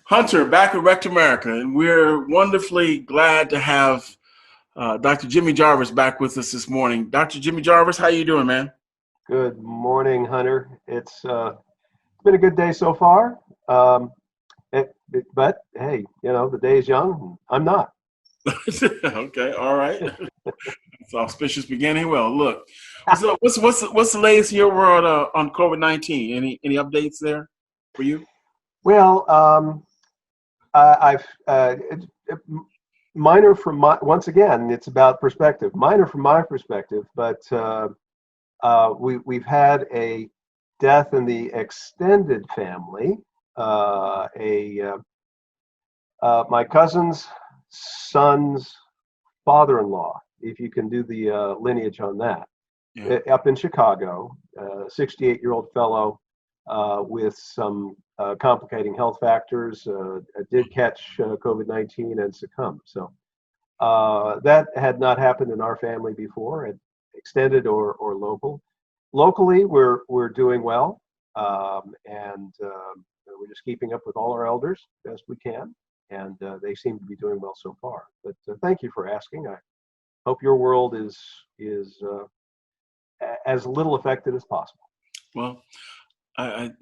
Hunter, back with Rect America, and we're wonderfully glad to have Dr. Jimmy Jarvis back with us this morning. Dr. Jimmy Jarvis, how you doing, man? Good morning, Hunter. It's been a good day so far. But hey, the day is young. I'm not. Okay, all right. It's auspicious beginning. Well, look, so what's the latest in your world on COVID-19? Any updates there for you? Well, I've minor from my once again. It's about perspective. Minor from my perspective, but we've had a death in the extended family. My cousin's son's father-in-law, if you can do the lineage on that, Yeah. up in Chicago, 68-year-old fellow with some complicating health factors, did catch COVID-19 and succumbed. So that had not happened in our family before, extended or local. Locally, we're doing well, and we're just keeping up with all our elders best we can, and they seem to be doing well so far. But thank you for asking. I hope your world is as little affected as possible. Well, I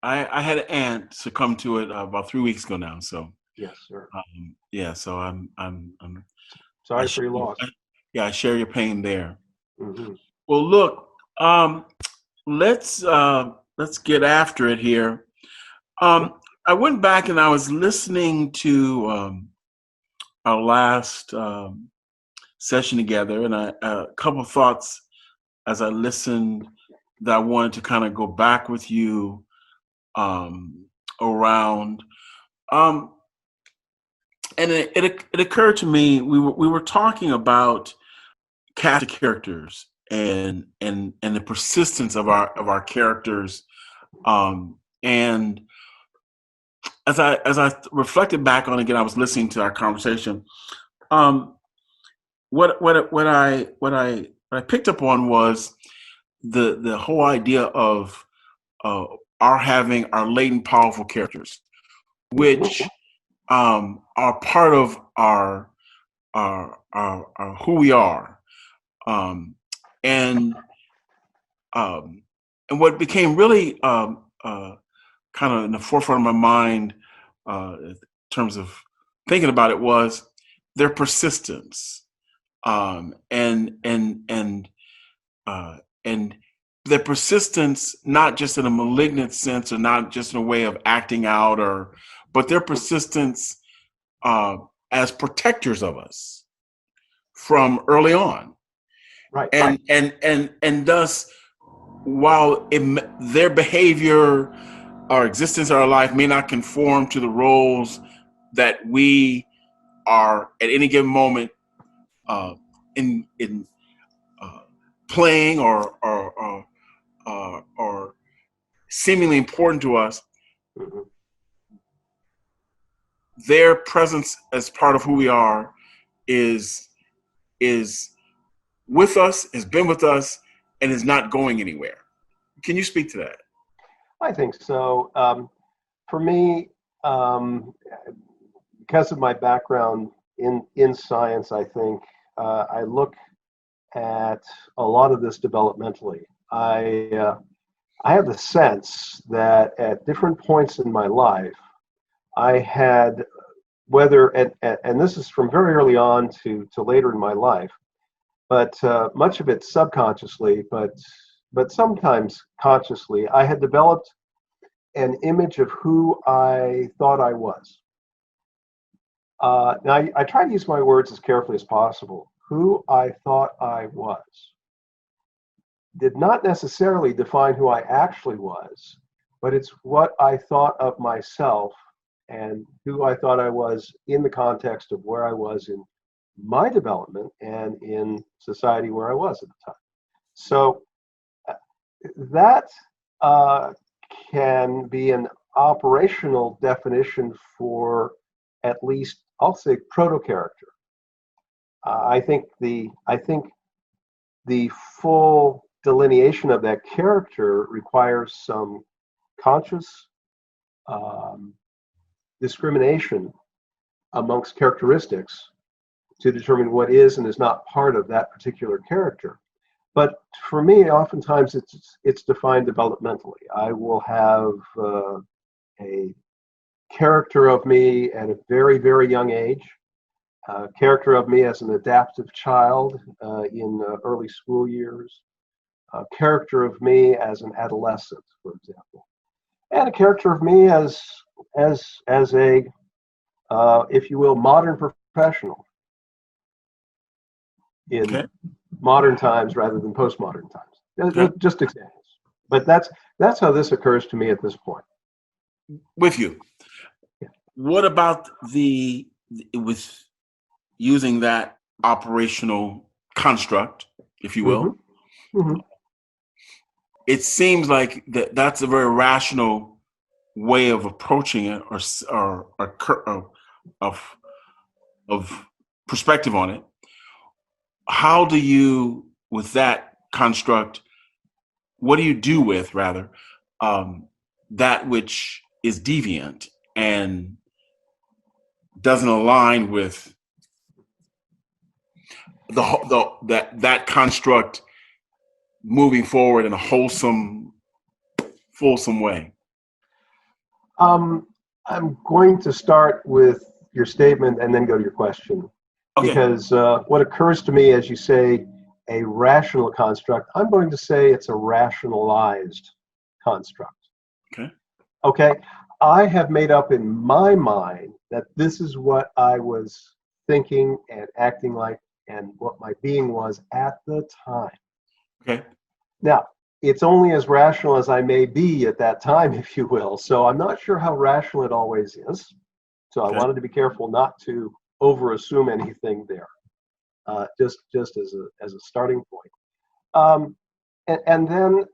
I had an aunt succumb to it about 3 weeks ago now. So Yes, sir. yeah, so I'm I Sorry sh- for your loss. yeah, I share your pain there. Hmm. Well, look, let's get after it here. Yep. I went back and I was listening to our last session together, and a couple of thoughts as I listened that I wanted to kind of go back with you um, around. Um, and it occurred to me we were talking about cast of characters and the persistence of our characters, and as I reflected back on it again, I was listening to our conversation. Um, what I picked up on was the whole idea of uh, our having our latent powerful characters, which are part of our who we are, um, and um, and what became really kind of in the forefront of my mind in terms of thinking about it was their persistence, and uh, and their persistence, not just in a malignant sense or not just in a way of acting out, or but their persistence uh, as protectors of us from early on, Right. and thus while their behavior, our existence, our life may not conform to the roles that we are at any given moment in uh, playing or seemingly important to us, Hmm. their presence as part of who we are is is with us, has been with us, and is not going anywhere. Can you speak to that? I think so. For me, um, because of my background in science, I think I look at a lot of this developmentally. I have the sense that at different points in my life, I had whether and this is from very early on to later in my life, but much of it subconsciously, but sometimes consciously, I had developed an image of who I thought I was. Now, I try to use my words as carefully as possible. Who I thought I was did not necessarily define who I actually was, but it's what I thought of myself and who I thought I was in the context of where I was in my development and in society where I was at the time. So that uh, can be an operational definition for at least, I'll say, proto character. I think the full delineation of that character requires some conscious um, discrimination amongst characteristics to determine what is and is not part of that particular character. But for me, oftentimes it's defined developmentally. I will have a character of me at a very, very young age, a character of me as an adaptive child in early school years, a character of me as an adolescent, for example, and a character of me as a if you will, modern professional in Okay. modern times rather than postmodern times. Okay. Just examples. But that's how this occurs to me at this point. With you. Yeah. What about with using that operational construct, if you will? Mm-hmm. Mm-hmm. It seems like that's a very rational way of approaching it, of perspective on it. How do you, with that construct, what do you do with rather that which is deviant and doesn't align with that construct moving forward in a wholesome, fulsome way? I'm going to start with your statement and then go to your question. Okay. Because what occurs to me as you say a rational construct, I'm going to say it's a rationalized construct. Okay. Okay. I have made up in my mind that this is what I was thinking and acting like and what my being was at the time. Okay. Now, it's only as rational as I may be at that time, if you will. So I'm not sure how rational it always is. So I wanted to be careful not to overassume anything there, just as a starting point. And then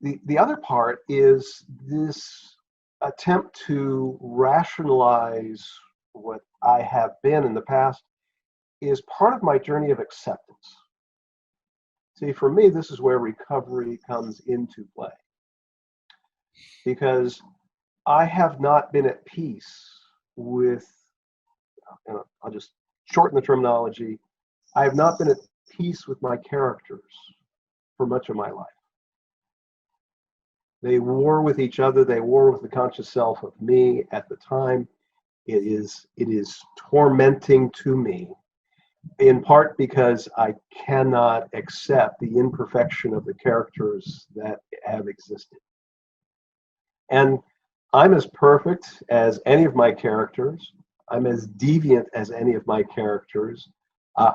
the other part is this attempt to rationalize what I have been in the past is part of my journey of acceptance. See, for me, this is where recovery comes into play, because I have not been at peace with, I'll just shorten the terminology, I have not been at peace with my characters for much of my life. They war with each other. They war with the conscious self of me at the time. It is tormenting to me, in part because I cannot accept the imperfection of the characters that have existed. And I'm as perfect as any of my characters. I'm as deviant as any of my characters. I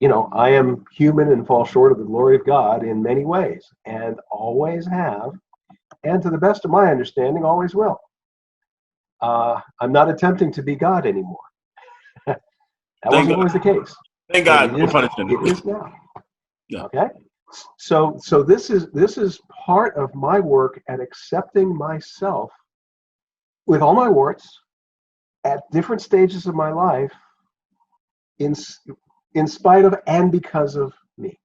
am human and fall short of the glory of God in many ways, and always have, and to the best of my understanding, always will. I'm not attempting to be God anymore. That wasn't always the case. Thank God, no punishment. It is now. Yeah. Okay. So this is part of my work at accepting myself with all my warts at different stages of my life, in spite of and because of me.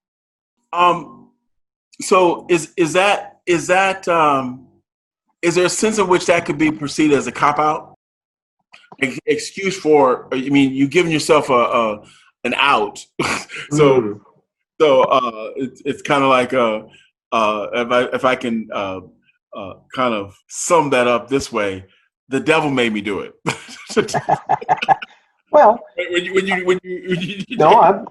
So is there a sense in which that could be perceived as a cop out? Excuse for, I mean, you've given yourself an out. So it's kind of like if I can kind of sum that up this way, the devil made me do it. Well, when you no,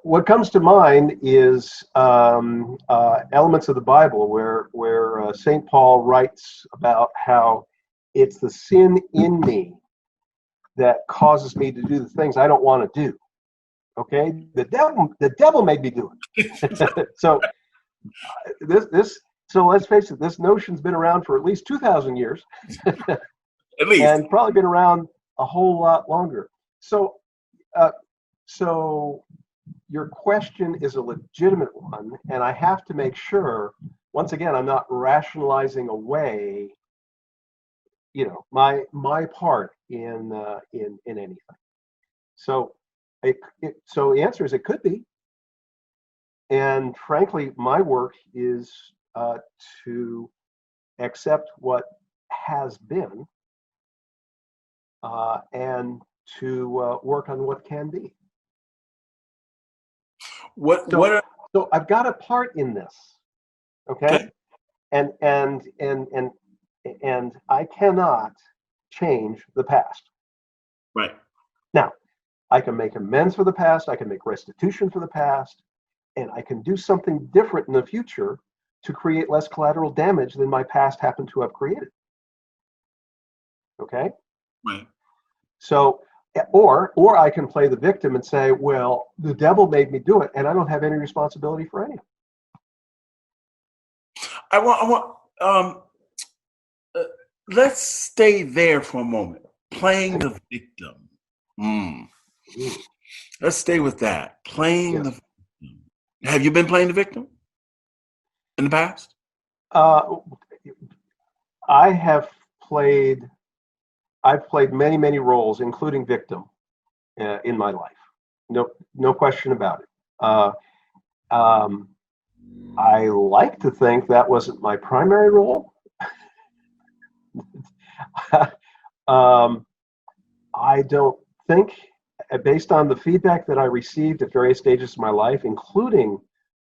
what comes to mind is elements of the Bible where St. Paul writes about how it's the sin in me that causes me to do the things I don't want to do. Okay, the devil made me do it. So so let's face it, this notion's been around for at least 2,000 years, at least, and probably been around a whole lot longer. So your question is a legitimate one, and I have to make sure, once again, I'm not rationalizing away, my part in anything. So so the answer is it could be, and frankly, my work is to accept what has been, and to work on what can be. What So, what are, so I've got a part in this, okay? okay, And I cannot change the past. right. Now, I can make amends for the past, I can make restitution for the past, and I can do something different in the future to create less collateral damage than my past happened to have created. Okay? Right. So, or I can play the victim and say, well, the devil made me do it, and I don't have any responsibility for any of it. I want uh, let's stay there for a moment. Playing the victim. Mm. Mm, Let's stay with that. Playing the yes. victim. Have you been playing the victim in the past? Uh, I have played, I've played many, many roles, including victim, in my life. No question about it. Um, I like to think that wasn't my primary role. um, I don't think, based on the feedback that I received at various stages of my life, including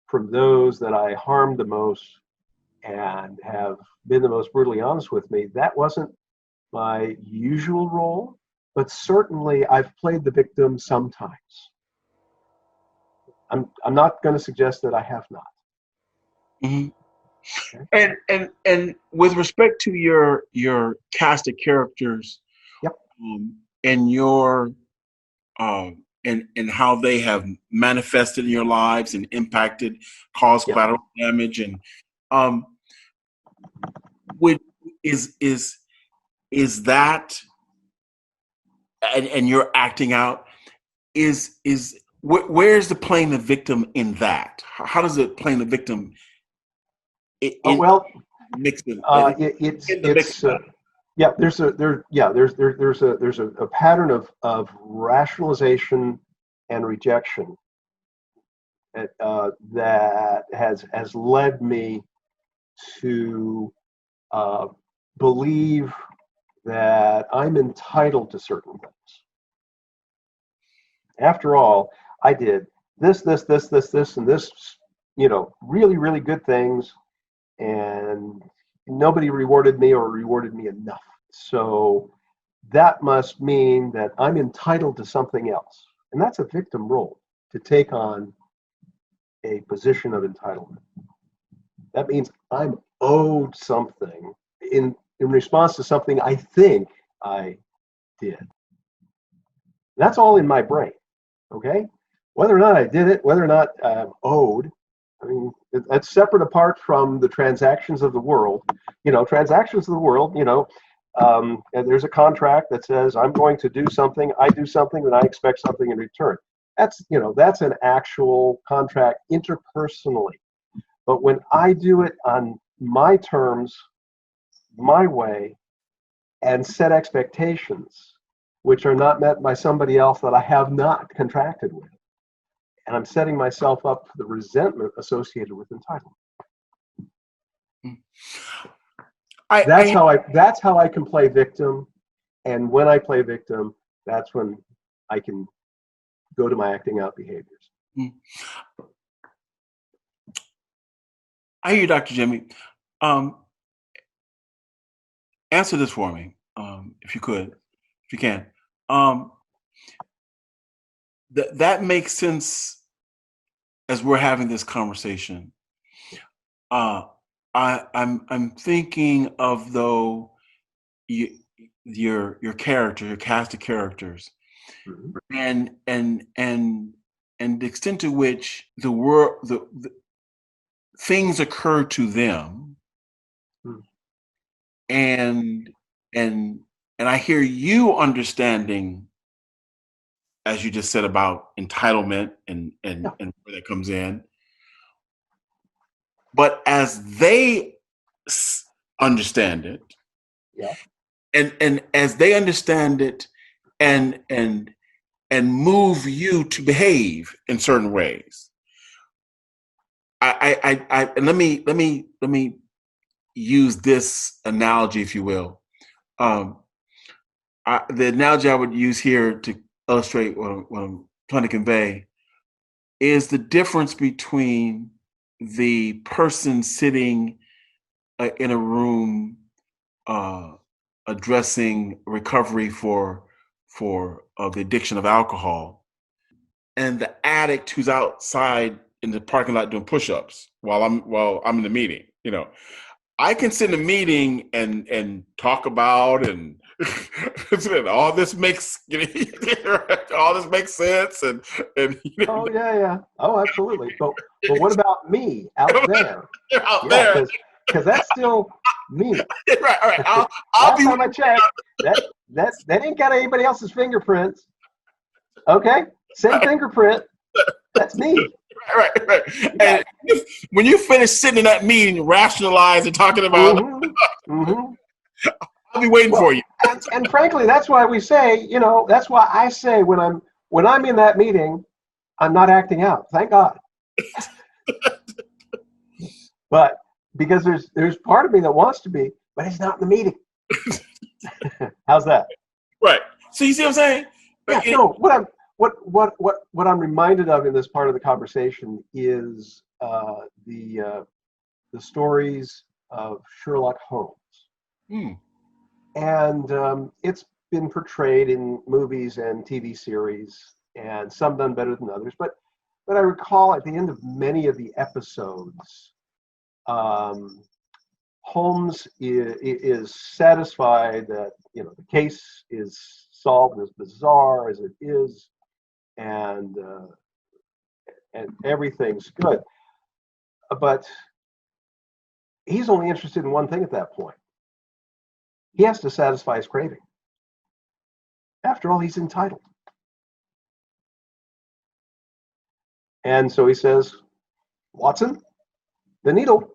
from those that I harmed the most and have been the most brutally honest with me, that wasn't my usual role. But certainly, I've played the victim sometimes. I'm not going to suggest that I have not. Hmm. Okay? And with respect to your cast of characters, Yep. and your and how they have manifested in your lives and impacted, caused Yep. collateral damage, and um, would is that and you're acting out where's the playing the victim in that? How does it playing the victim in Well, mix in, in the mix? it's yeah. There's a pattern of rationalization and rejection that has led me to believe that I'm entitled to certain things. After all, I did this, and this, really, really good things, and nobody rewarded me or rewarded me enough. So that must mean that I'm entitled to something else. And that's a victim role, to take on a position of entitlement. That means I'm owed something in response to something I think I did. That's all in my brain. Okay? Whether or not I did it, whether or not I'm owed, I mean, that's separate apart from the transactions of the world. Transactions of the world, and there's a contract that says I'm going to do something, I do something, and I expect something in return. That's an actual contract interpersonally. But when I do it on my terms, my way, and set expectations, which are not met by somebody else that I have not contracted with, and I'm setting myself up for the resentment associated with entitlement. That's how I can play victim, and when I play victim, that's when I can go to my acting out behaviors. I hear you, Dr. Jimmy. Answer this for me, if you could, if you can. That makes sense as we're having this conversation. I'm thinking of though your character, your cast of characters, Mm-hmm. and the extent to which the world the things occur to them, Mm-hmm. and and and I hear you understanding, as you just said, about entitlement Yeah. and where that comes in. But as they understand it, Yeah. and as they understand it, and move you to behave in certain ways. And let me use this analogy, if you will. Um, the analogy I would use here to illustrate what I'm trying to convey is the difference between the person sitting in a room uh, addressing recovery for the addiction of alcohol, and the addict who's outside in the parking lot doing push-ups while I'm in the meeting. I can sit in a meeting and talk about and all this makes all this makes sense and Oh yeah, yeah. Oh, absolutely. But what about me out there? out Yeah, there. because that's still me. Right, all right. I'll Last be time I checked, that ain't got anybody else's fingerprints. Okay, same fingerprint. That's me. right. And when you finish sitting in that meeting, rationalize and talking about, I'll be waiting for you. And frankly, that's why we say, that's why I say when I'm in that meeting, I'm not acting out. Thank God. But because there's part of me that wants to be, but it's not in the meeting. How's that? Right. So you see what I'm saying? Yeah. No. What I'm reminded of in this part of the conversation is the stories of Sherlock Holmes. Hmm. And it's been portrayed in movies and TV series, and some done better than others. But I recall at the end of many of the episodes, Holmes is satisfied that the case is solved, as bizarre as it is, and everything's good. But he's only interested in one thing at that point. He has to satisfy his craving. After all, he's entitled. And so he says, Watson, the needle.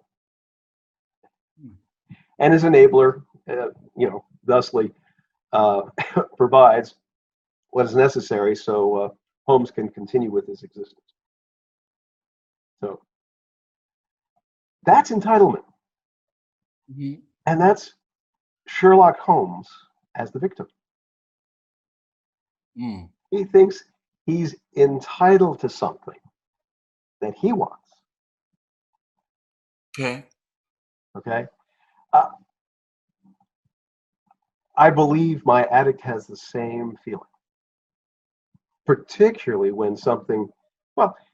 And his enabler, thusly provides what is necessary so Holmes can continue with his existence. So that's entitlement. Mm-hmm. And that's Sherlock Holmes as the victim. Mm. He thinks he's entitled to something that he wants. Okay. I believe my addict has the same feeling, particularly when something,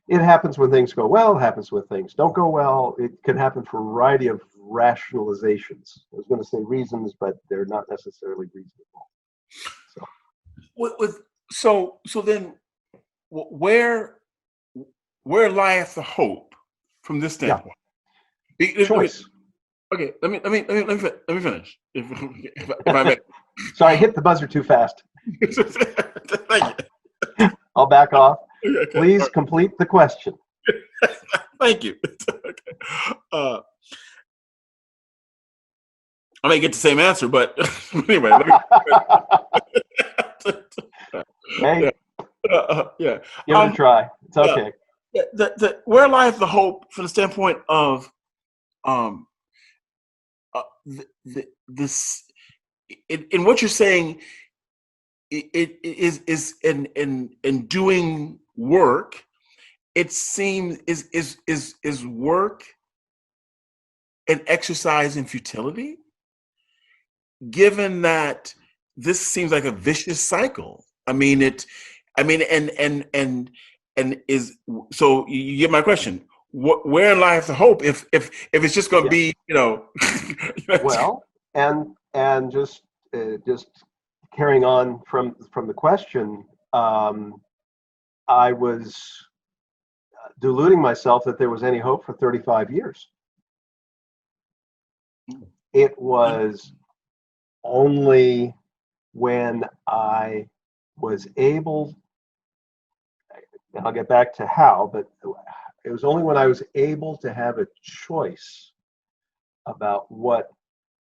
it happens when things go well, it happens when things don't go well. It can happen for a variety of rationalizations. I was going to say reasons, but they're not necessarily reasonable. So then where lieth the hope from this standpoint? Yeah. Choice. Okay, let me finish. If I may. Sorry, I hit the buzzer too fast. Thank you. I'll back off. Please complete the question. Thank you. I may get the same answer, but anyway. Hey. Yeah. Give it a try. It's okay. Where lies the hope from the standpoint of this in what you're saying? It is in doing work. It seems is work an exercise in futility, given that this seems like a vicious cycle. And is, so you get my question. Where lies the hope if it's just going to be, Well, and just carrying on from the question, I was deluding myself that there was any hope for 35 years. It was only when I was able, and I'll get back to how, but it was only when I was able to have a choice about what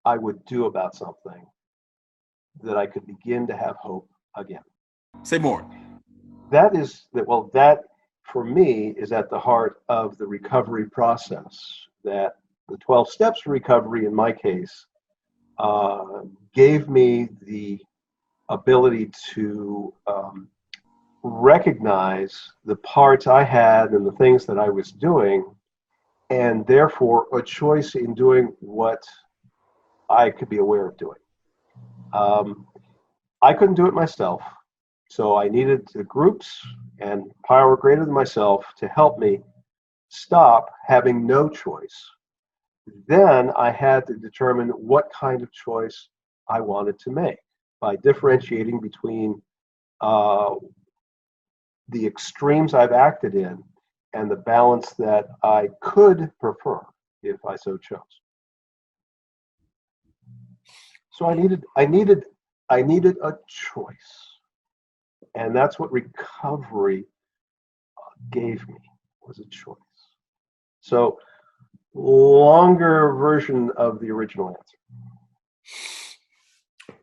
I would do about something that I could begin to have hope again. Say more. That for me is at the heart of the recovery process, that the 12 steps to recovery, in my case, gave me the ability to recognize the parts I had and the things that I was doing, and therefore a choice in doing what I could be aware of doing. I couldn't do it myself, so I needed the groups and power greater than myself to help me stop having no choice. Then I had to determine what kind of choice I wanted to make by differentiating between the extremes I've acted in and the balance that I could prefer if I so chose. So I needed a choice, and that's what recovery gave me, was a choice. So longer version of the original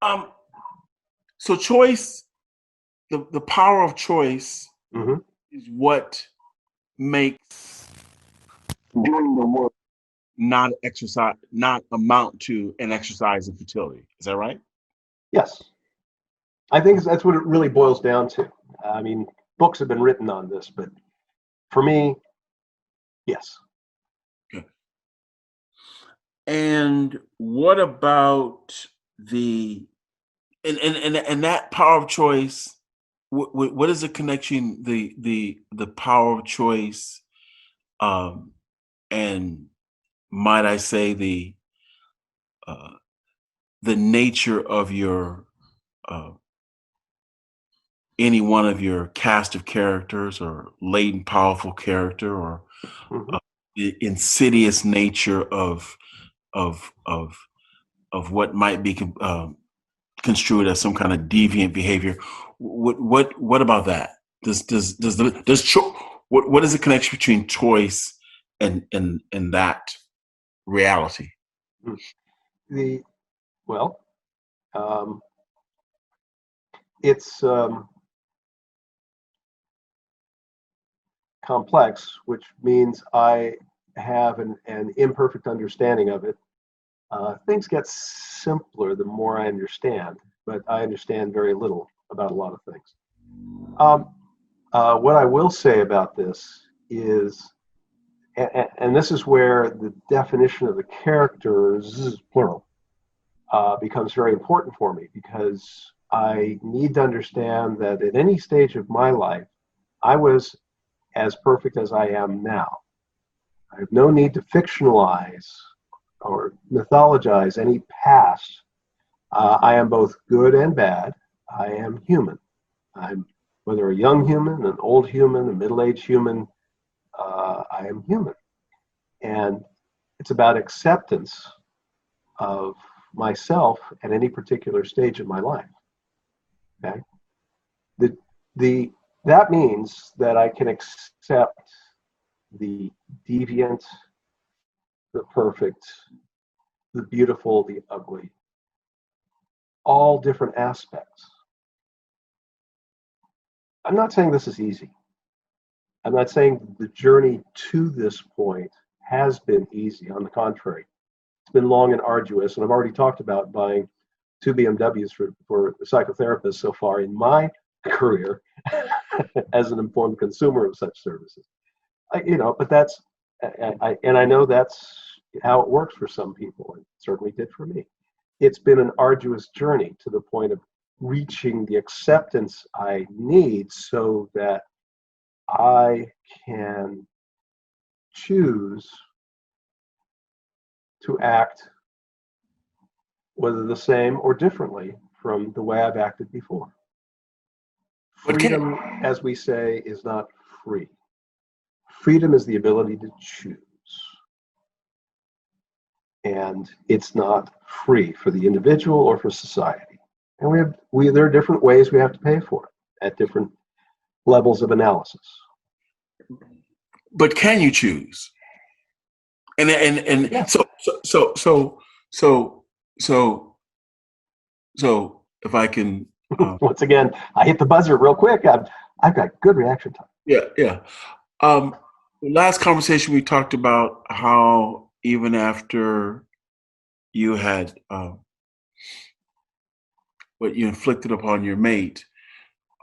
answer. So choice, the power of choice is what makes doing the work not amount to an exercise in futility. Is that right? Yes. I think that's what it really boils down to. I mean, books have been written on this, but for me, yes. Okay. And what about and that power of choice? What is the connection? The power of choice, and might I say the nature of your any one of your cast of characters, or latent powerful character, or the insidious nature of what might be construed as some kind of deviant behavior. What about that? What is the connection between choice and that reality? It's complex, which means I have an imperfect understanding of it. Things get simpler the more I understand, but I understand very little about a lot of things. What I will say about this is, and this is where the definition of the characters, plural, becomes very important for me, because I need to understand that at any stage of my life, I was as perfect as I am now. I have no need to fictionalize or mythologize any past. I am both good and bad. I am human. I'm whether a young human, an old human, a middle-aged human, I am human. And it's about acceptance of myself at any particular stage of my life. Okay? That means that I can accept the deviant, the perfect, the beautiful, the ugly, all different aspects. I'm not saying this is easy. I'm not saying the journey to this point has been easy. On the contrary, it's been long and arduous, and I've already talked about buying 2 BMWs for psychotherapists so far in my career as an informed consumer of such services. But that's, I know that's how it works for some people, and it certainly did for me. It's been an arduous journey to the point of reaching the acceptance I need so that I can choose to act whether the same or differently from the way I've acted before. Freedom, as we say, is not free. Freedom is the ability to choose. And it's not free for the individual or for society. And there are different ways we have to pay for it at different levels of analysis. But can you choose? And yeah. So if I can once again, I hit the buzzer real quick. I've got good reaction time. Yeah. Last conversation we talked about how even after you had what you inflicted upon your mate,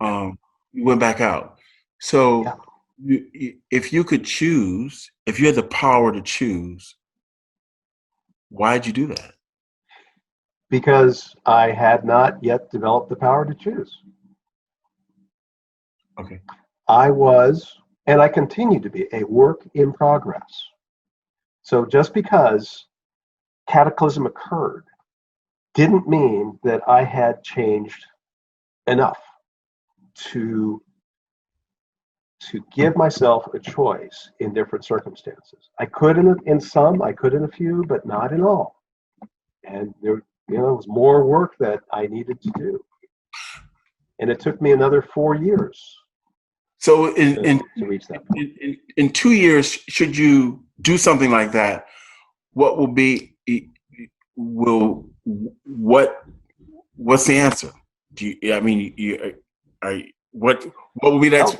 you went back out. So Yeah. if you could choose, if you had the power to choose, why'd you do that? Because I had not yet developed the power to choose. Okay. I was, and I continue to be, a work in progress. So just because cataclysm occurred didn't mean that I had changed enough to give myself a choice in different circumstances. I could in some, I could in a few, but not in all. And there, was more work that I needed to do. And it took me another 4 years So to reach that point. in 2 years, should you do something like that, what will be what's the answer? Do you? I mean, what will be that? Well,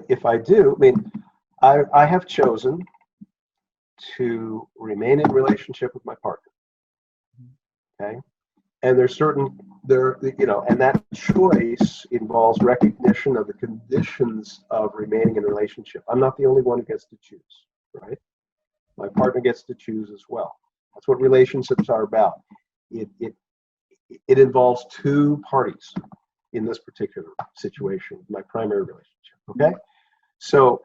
if I do, I have chosen to remain in relationship with my partner. Okay, and and that choice involves recognition of the conditions of remaining in a relationship. I'm not the only one who gets to choose, right? My partner gets to choose as well. That's what relationships are about. It involves two parties in this particular situation, my primary relationship. Okay, so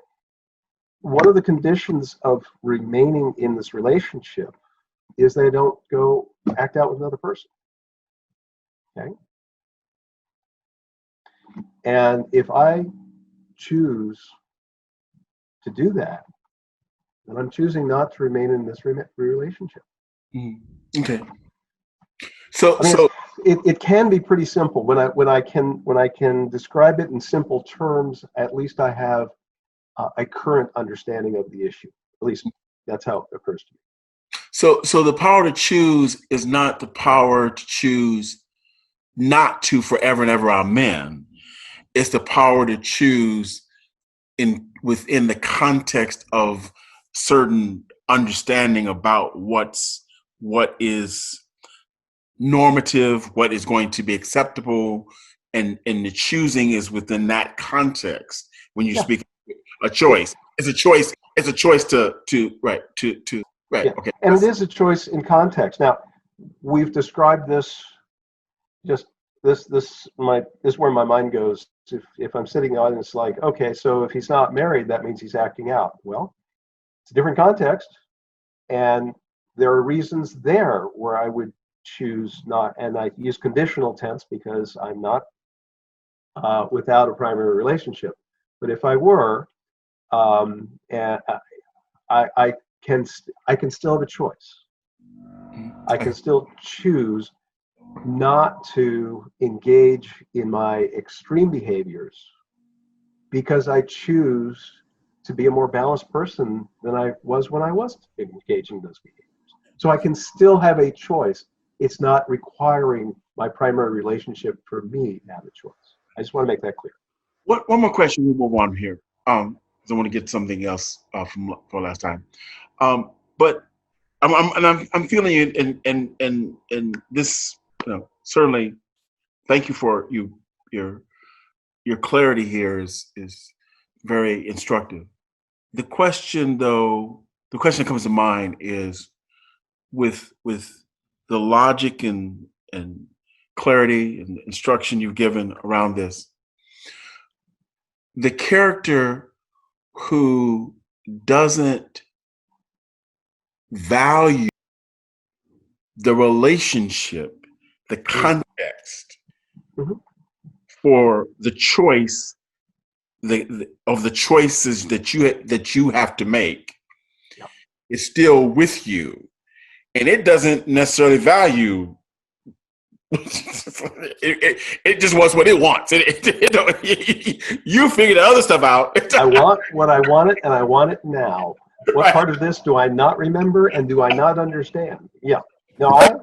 one of the conditions of remaining in this relationship is they don't go act out with another person. Okay, and if I choose to do that, then I'm choosing not to remain in this relationship. Mm-hmm. Okay. So it can be pretty simple when I can describe it in simple terms. At least I have a current understanding of the issue. At least that's how it occurs to me. So the power to choose is not the power to choose not to forever and ever amen. It's the power to choose within the context of certain understanding about what is normative, what is going to be acceptable, and the choosing is within that context. When you speak a choice, it's a choice. It's a choice to right. Yeah. Okay. And it is a choice in context. Now, we've described this. Just this is where my mind goes. If I'm sitting on, it's like, okay, so if he's not married, that means he's acting out. Well, it's a different context, and there are reasons there where I would choose not, and I use conditional tense because I'm not without a primary relationship. But if I were, and I can still have a choice. I can still choose not to engage in my extreme behaviors because I choose to be a more balanced person than I was when I was engaging those behaviors. So I can still have a choice. It's not requiring my primary relationship for me to have a choice. I just want to make that clear. One more question. We'll move on here. Because I want to get something else for last time. But I'm feeling you, and this, certainly. Thank you for your clarity here is very instructive. The question that comes to mind is with the logic and clarity and instruction you've given around this. The character who doesn't value the relationship, the context for the choice, of the choices that you have to make, is still with you, and it doesn't necessarily value. It just wants what it wants. You figure the other stuff out. I want what I want it, and I want it now. What part of this do I not remember, and do I not understand? Yeah. No,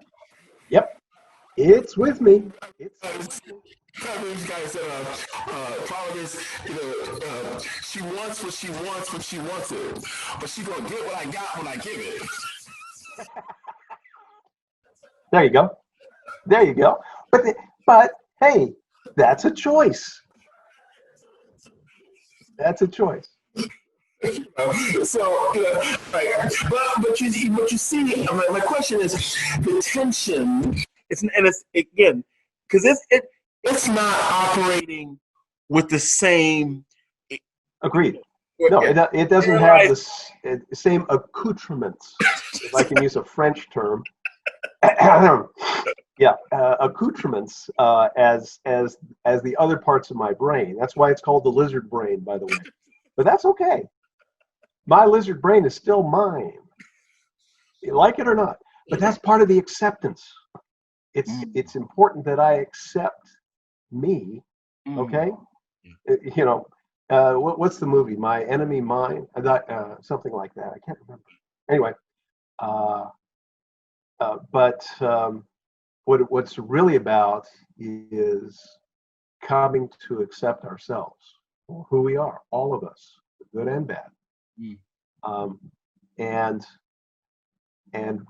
yep. It's with me. It's with me. These guys said, problem is, she wants what she wants when she wants it, but she gonna get what I got when I give it. There you go. There you go. But hey, that's a choice. That's a choice. So, right. But you see, my question is the tension. It's again because it's not operating with the same. Agreed. No, it doesn't have the same accoutrements, if I can use a French term. Yeah, accoutrements as the other parts of my brain. That's why it's called the lizard brain, by the way. But that's okay. My lizard brain is still mine, you like it or not. But that's part of the acceptance. It's important that I accept me. Okay, what's the movie? My Enemy Mine, something like that. I can't remember. Anyway, but what's really about is coming to accept ourselves, who we are, all of us, good and bad, and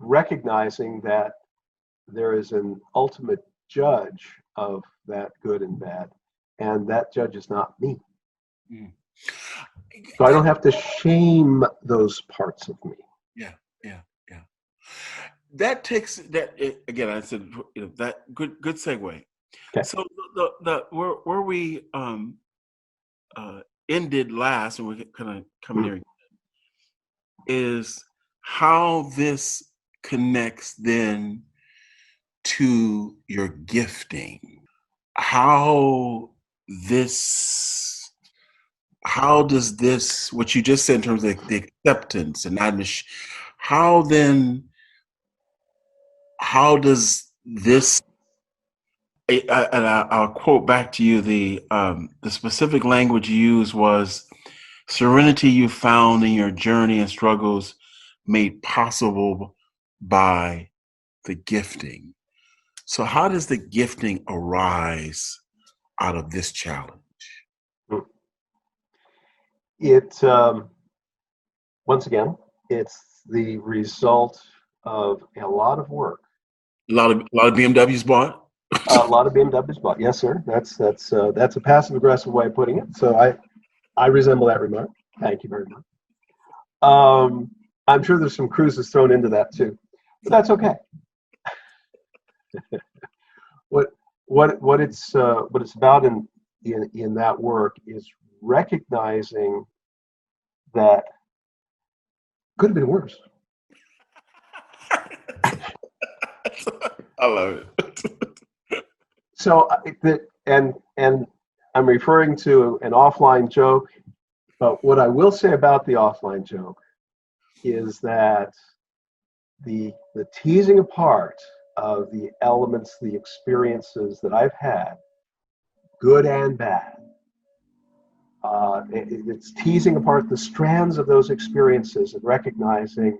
recognizing that there is an ultimate judge of that good and bad, and that judge is not me. So I don't have to shame those parts of me. Yeah. That takes that again. I said that good segue. Okay. So where we ended last, and we're kind of coming here, is how this connects then to your gifting. How does this, what you just said in terms of the acceptance and not, how does this, and I'll quote back to you, the specific language you used was serenity you found in your journey and struggles made possible by the gifting. So how does the gifting arise out of this challenge? It once again, it's the result of a lot of work. A lot of BMWs bought. A lot of BMWs bought. Yes, sir. That's a passive aggressive way of putting it. So I resemble that remark. Thank you very much. I'm sure there's some cruises thrown into that too, but that's okay. What it's about in that work is recognizing that could have been worse. I love it. So and I'm referring to an offline joke, but what I will say about the offline joke is that the teasing apart of the elements, the experiences that I've had, good and bad, it's teasing apart the strands of those experiences and recognizing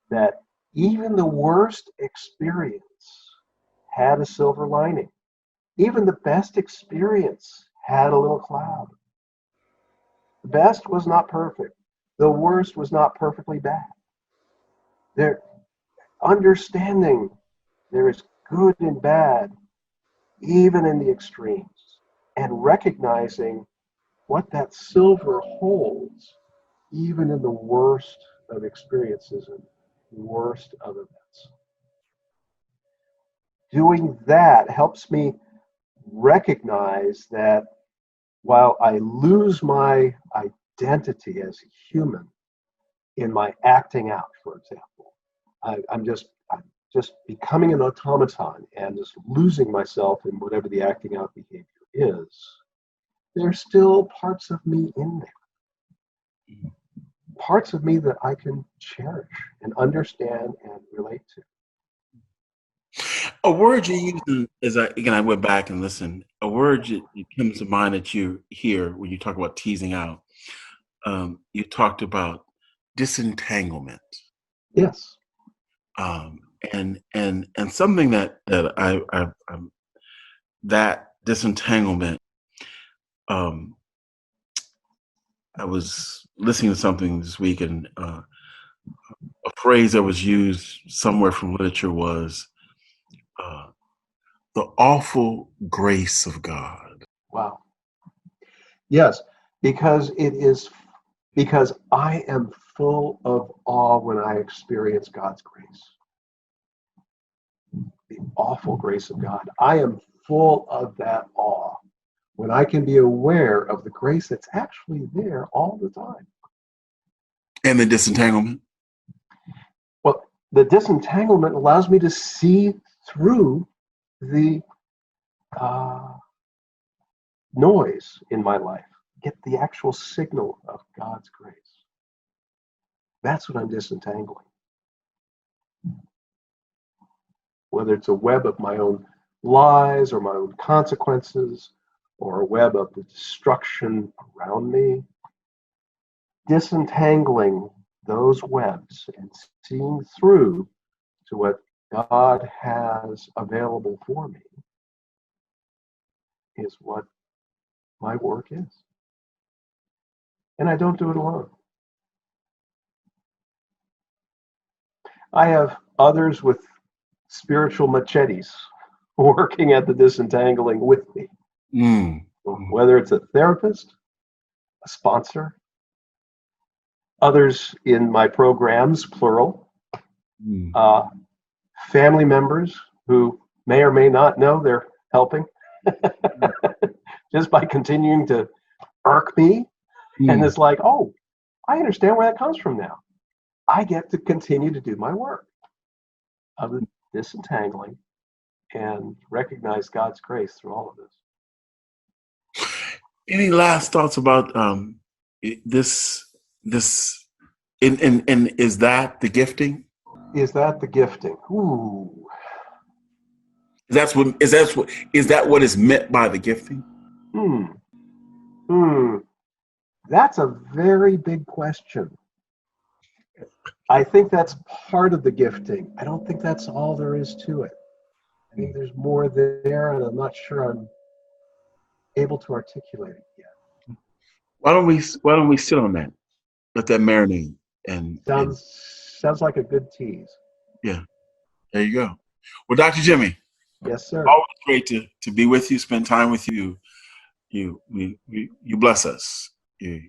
that even the worst experience had a silver lining. Even the best experience had a little cloud. The best was not perfect. The worst was not perfectly bad. There, understanding there is good and bad, even in the extremes, and recognizing what that silver holds, even in the worst of experiences and worst of events. Doing that helps me recognize that while I lose my identity as a human in my acting out, for example, I'm just becoming an automaton and just losing myself in whatever the acting out behavior is. There's still parts of me in there. Parts of me that I can cherish and understand and relate to. A word you use is, I went back and listened. A word that comes to mind that you hear when you talk about teasing out. You talked about disentanglement. Yes. and something that I'm that disentanglement. Um, I was listening to something this week, and a phrase that was used somewhere from literature was uh, the awful grace of God. Wow. Yes, because I am full of awe when I experience God's grace. The awful grace of God. I am full of that awe when I can be aware of the grace that's actually there all the time. And the disentanglement. Well, the disentanglement allows me to see through the noise in my life, get the actual signal of God's grace. That's what I'm disentangling. Whether it's a web of my own lies or my own consequences, or a web of the destruction around me, disentangling those webs and seeing through to what God has available for me is what my work is. And I don't do it alone. I have others with spiritual machetes working at the disentangling with me. Whether it's a therapist, a sponsor, others in my programs, plural, family members who may or may not know they're helping just by continuing to irk me. And it's like, oh, I understand where that comes from now. I get to continue to do my work of the disentangling and recognize God's grace through all of this. Any last thoughts about this? And is that the gifting? Is that the gifting? Ooh. Is that what is meant by the gifting? That's a very big question. I think that's part of the gifting. I don't think that's all there is to it. I think there's more there, and I'm not sure I'm able to articulate it yet. Why don't we sit on that? Let that marinate. And sounds like a good tease. Yeah, there you go. Well, Dr. Jimmy. Yes, sir. Always great to be with you, spend time with you. You bless us. Thank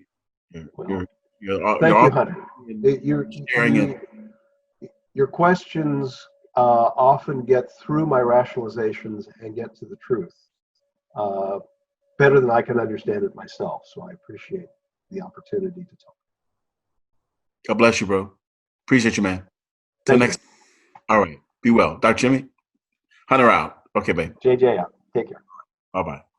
you, Hunter. Your questions often get through my rationalizations and get to the truth better than I can understand it myself. So I appreciate the opportunity to talk. God bless you, bro. Appreciate you, man. Till next time. All right. Be well. Dr. Jimmy, Hunter out. Okay, babe. JJ out. Take care. Bye-bye.